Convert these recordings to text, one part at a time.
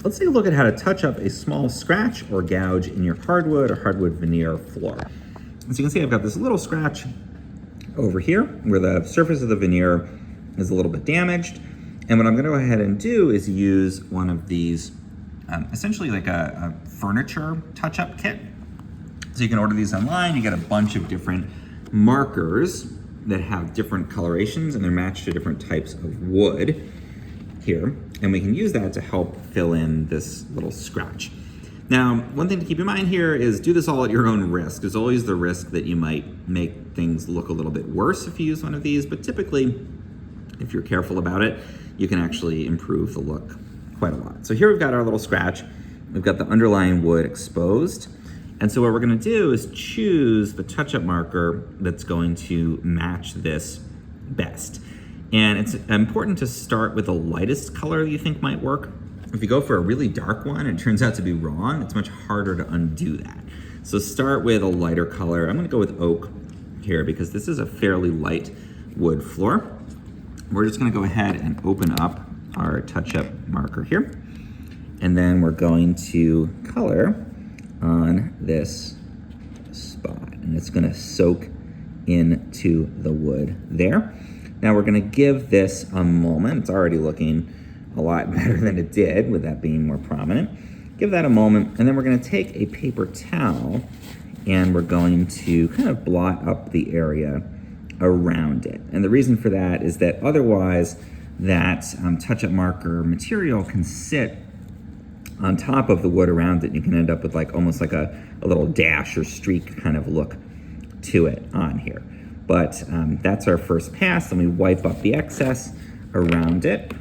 let's take a look at how to touch up a small scratch or gouge in your hardwood or hardwood veneer floor. As you can see, I've got this little scratch over here where the surface of the veneer is a little bit damaged. And what I'm gonna go ahead and do is use one of these, essentially like a furniture touch-up kit. So you can order these online. You get a bunch of different markers that have different colorations and they're matched to different types of wood here. And we can use that to help fill in this little scratch. Now, one thing to keep in mind here is do this all at your own risk. There's always the risk that you might make things look a little bit worse if you use one of these, but typically, if you're careful about it, you can actually improve the look quite a lot. So here we've got our little scratch. We've got the underlying wood exposed. And so what we're gonna do is choose the touch-up marker that's going to match this best. And it's important to start with the lightest color you think might work. If you go for a really dark one and it turns out to be wrong, it's much harder to undo that. So start with a lighter color. I'm gonna go with oak here because this is a fairly light wood floor. We're just gonna go ahead and open up our touch-up marker here. And then we're going to color on this spot. And it's gonna soak into the wood there. Now we're gonna give this a moment. It's already looking a lot better than it did with that being more prominent. Give that a moment, and then we're gonna take a paper towel and we're going to kind of blot up the area around it. And the reason for that is that otherwise that touch-up marker material can sit on top of the wood around it. And you can end up with almost like a little dash or streak kind of look to it on here. But that's our first pass, and we wipe up the excess around it.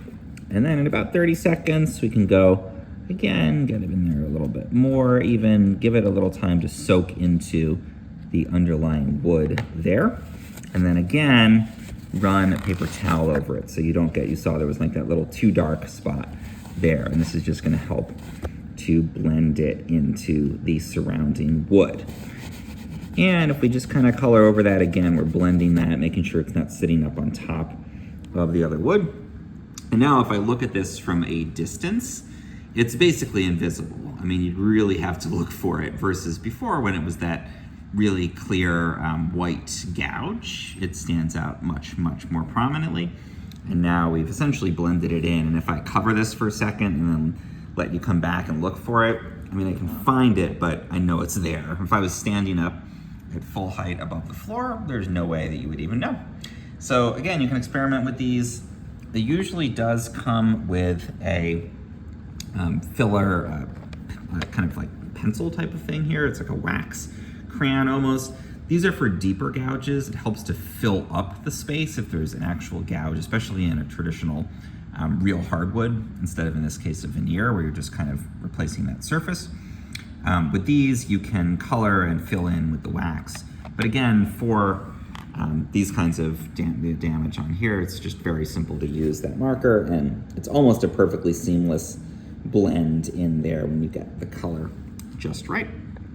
And then in about 30 seconds, we can go again, get it in there a little bit more, even give it a little time to soak into the underlying wood there. And then again, run a paper towel over it so you don't get, you saw there was like that little too dark spot there. And this is just gonna help to blend it into the surrounding wood. And if we just kind of color over that again, we're blending that, making sure it's not sitting up on top of the other wood. And now if I look at this from a distance, it's basically invisible. I mean, you'd really have to look for it versus before when it was that really clear white gouge. It stands out much, much more prominently. And now we've essentially blended it in. And if I cover this for a second and then let you come back and look for it, I mean, I can find it, but I know it's there. If I was standing up at full height above the floor, there's no way that you would even know. So again, you can experiment with these. It usually does come with a filler, kind of like pencil type of thing here. It's like a wax crayon almost. These are for deeper gouges. It helps to fill up the space if there's an actual gouge, especially in a traditional real hardwood, instead of in this case a veneer where you're just kind of replacing that surface. With these, you can color and fill in with the wax. But again, for these kinds of damage on here, it's just very simple to use that marker, and it's almost a perfectly seamless blend in there when you get the color just right.